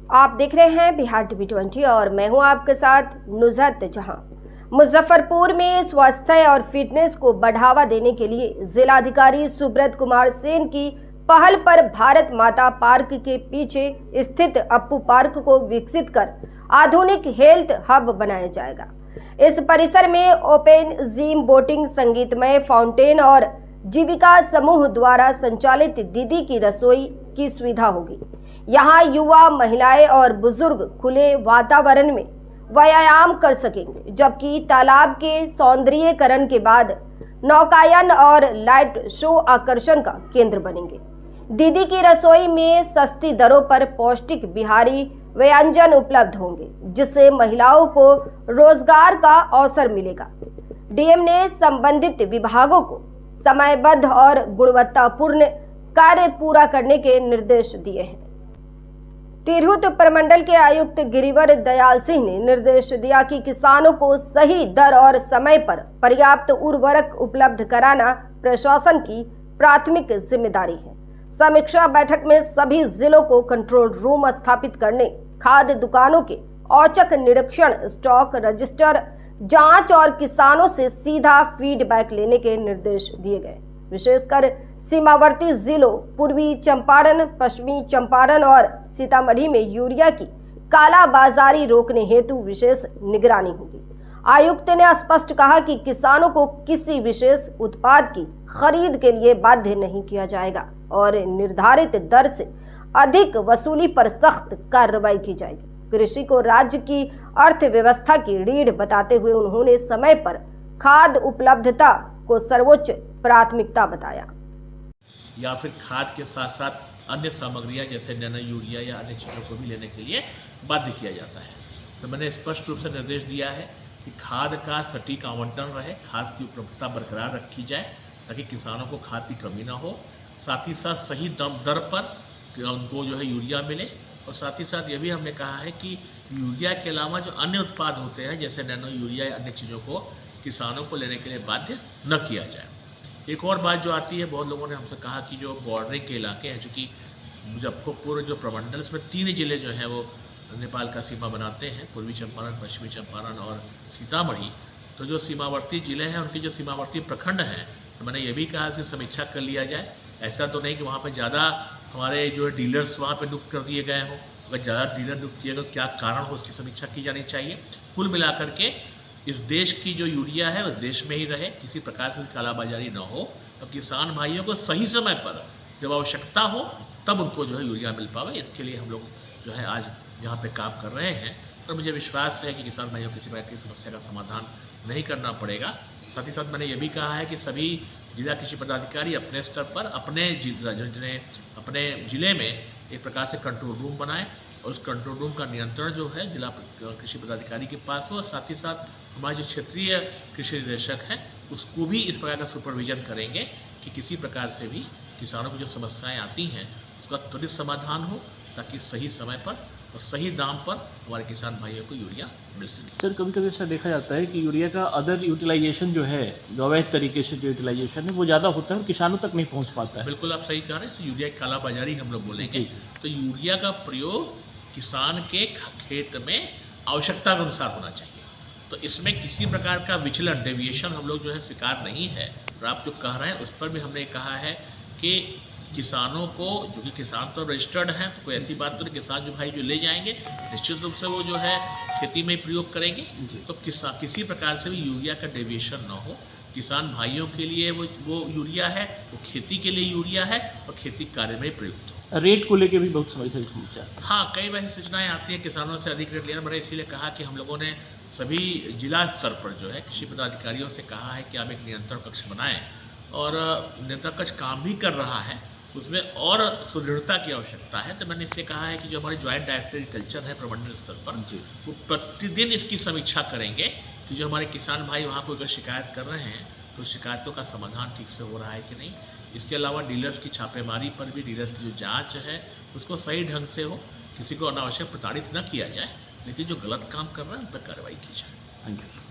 आप देख रहे हैं बिहार टीवी 20 और मैं हूं आपके साथ नुजहत जहां। मुजफ्फरपुर में स्वास्थ्य और फिटनेस को बढ़ावा देने के लिए जिलाधिकारी सुब्रत कुमार सेन की पहल पर भारत माता पार्क के पीछे स्थित अप्पू पार्क को विकसित कर आधुनिक हेल्थ हब बनाया जाएगा। इस परिसर में ओपन जिम, बोटिंग, संगीतमय फाउंटेन और जीविका समूह द्वारा संचालित दीदी की रसोई की सुविधा होगी। यहाँ युवा, महिलाएं और बुजुर्ग खुले वातावरण में व्यायाम कर सकेंगे, जबकि तालाब के सौंदर्यीकरण के बाद नौकायन और लाइट शो आकर्षण का केंद्र बनेंगे। दीदी की रसोई में सस्ती दरों पर पौष्टिक बिहारी व्यंजन उपलब्ध होंगे, जिससे महिलाओं को रोजगार का अवसर मिलेगा। डीएम ने संबंधित विभागों को समयबद्ध और गुणवत्तापूर्ण कार्य पूरा करने के निर्देश दिए हैं। तिरहुत प्रमंडल के आयुक्त गिरिवर दयाल सिंह ने निर्देश दिया कि किसानों को सही दर और समय पर पर्याप्त उर्वरक उपलब्ध कराना प्रशासन की प्राथमिक जिम्मेदारी है। समीक्षा बैठक में सभी जिलों को कंट्रोल रूम स्थापित करने, खाद्य दुकानों के औचक निरीक्षण, स्टॉक रजिस्टर जांच और किसानों से सीधा फीडबैक लेने के निर्देश दिए गए। विशेषकर सीमावर्ती जिलों पूर्वी चंपारण, पश्चिमी चंपारण और सीतामढ़ी में यूरिया की कालाबाजारी रोकने हेतु विशेष निगरानी होगी। आयुक्त ने स्पष्ट कहा कि किसानों को किसी विशेष उत्पाद की खरीद के लिए बाध्य नहीं किया जाएगा और निर्धारित दर से अधिक वसूली पर सख्त कार्रवाई की जाएगी। कृषि को राज्य की अर्थव्यवस्था की रीढ़ बताते हुए उन्होंने समय पर खाद्य उपलब्धता को सर्वोच्च प्राथमिकता बताया। या फिर खाद के साथ साथ अन्य सामग्रियां जैसे नैनो यूरिया या अन्य चीज़ों को भी लेने के लिए बाध्य किया जाता है। तो मैंने स्पष्ट रूप से निर्देश दिया है कि खाद का सटीक आवंटन रहे, खाद की उपलब्धता बरकरार रखी जाए ताकि किसानों को खाद की कमी ना हो। साथ ही साथ सही दर पर उनको जो है यूरिया मिले, और साथ ही साथ ये भी हमने कहा है कि यूरिया के अलावा जो अन्य उत्पाद होते हैं जैसे नैनो यूरिया या अन्य चीज़ों को किसानों को लेने के लिए बाध्य न किया जाए। एक और बात जो आती है, बहुत लोगों ने हमसे कहा कि जो बॉर्डरिंग के इलाके हैं, चूँकि मुजफ्फरपुर जो प्रमंडल, इसमें 3 जिले जो हैं वो नेपाल का सीमा बनाते हैं, पूर्वी चंपारण, पश्चिमी चंपारण और सीतामढ़ी। तो जो सीमावर्ती जिले हैं उनके जो सीमावर्ती प्रखंड हैं, तो मैंने ये भी कहा इसकी समीक्षा कर लिया जाए। ऐसा तो नहीं कि वहाँ पर ज़्यादा हमारे जो डीलर्स वहाँ पर नियुक्त कर दिए गए हों। अगर ज़्यादा डीलर नियुक्त किए गए क्या कारण हो, उसकी समीक्षा की जानी चाहिए। कुल मिलाकर के इस देश की जो यूरिया है उस देश में ही रहे, किसी प्रकार से कालाबाजारी न हो, और किसान भाइयों को सही समय पर जब आवश्यकता हो तब उनको जो है यूरिया मिल पावे। इसके लिए हम लोग जो है आज यहाँ पे काम कर रहे हैं, और मुझे विश्वास है कि किसान भाइयों को किसी प्रकार की समस्या का समाधान नहीं करना पड़ेगा। साथ ही साथ मैंने ये भी कहा है कि सभी जिला कृषि पदाधिकारी अपने स्तर पर अपने जिले में एक प्रकार से कंट्रोल रूम बनाएं, और उस कंट्रोल रूम का नियंत्रण जो है जिला कृषि पदाधिकारी के पास हो। साथ ही साथ हमारे जो क्षेत्रीय कृषि निदेशक हैं उसको भी इस प्रकार का सुपरविजन करेंगे कि किसी प्रकार से भी किसानों की जो समस्याएं आती हैं उसका त्वरित समाधान हो, ताकि सही समय पर और सही दाम पर हमारे किसान भाइयों को यूरिया मिल सके। सर, कभी कभी ऐसा देखा जाता है कि यूरिया का अदर यूटिलाइजेशन जो है, अवैध तरीके से जो यूटिलाइजेशन है वो ज़्यादा होता है और किसानों तक नहीं पहुंच पाता है। बिल्कुल आप सही कह रहे हैं, इसे यूरिया की कालाबाजारी हम लोग बोलेंगे। तो यूरिया का प्रयोग किसान के खेत में आवश्यकता के अनुसार होना चाहिए। तो इसमें किसी प्रकार का विचलन, डेविएशन हम लोग जो है स्वीकार नहीं है। और आप जो कह रहे हैं उस पर भी हमने कहा है कि किसानों को, जो कि किसान तो रजिस्टर्ड हैं, तो कोई ऐसी बात तो नहीं, किसान जो भाई जो ले जाएंगे निश्चित रूप से वो जो है खेती में प्रयोग करेंगे। तो किसी प्रकार से भी यूरिया का डेविएशन ना हो। किसान भाइयों के लिए वो यूरिया है, वो खेती के लिए यूरिया है और खेती कार्य में प्रयुक्त हो। रेट को लेके भी बहुत समस्या। हाँ, कई बार सूचनाएं आती हैं किसानों से अधिक रेट लेना। मैंने इसीलिए कहा कि हम लोगों ने सभी जिला स्तर पर जो है कृषि पदाधिकारियों से कहा है कि आप एक नियंत्रण कक्ष बनाएं, और नियंत्रण कक्ष काम भी कर रहा है, उसमें और सुदृढ़ता की आवश्यकता है। तो मैंने इसलिए कहा है कि जो हमारे ज्वाइंट डायरेक्टर एग्रीकल्चर है प्रमंडल स्तर पर, वो प्रतिदिन इसकी समीक्षा करेंगे कि जो हमारे किसान भाई वहाँ पर अगर शिकायत कर रहे हैं तो शिकायतों का समाधान ठीक से हो रहा है कि नहीं। इसके अलावा डीलर्स की छापेमारी पर भी, डीलर्स की जो जांच है उसको सही ढंग से हो, किसी को अनावश्यक प्रताड़ित न किया जाए, लेकिन जो गलत काम कर रहे हैं उन पर कार्रवाई की जाए। Thank you.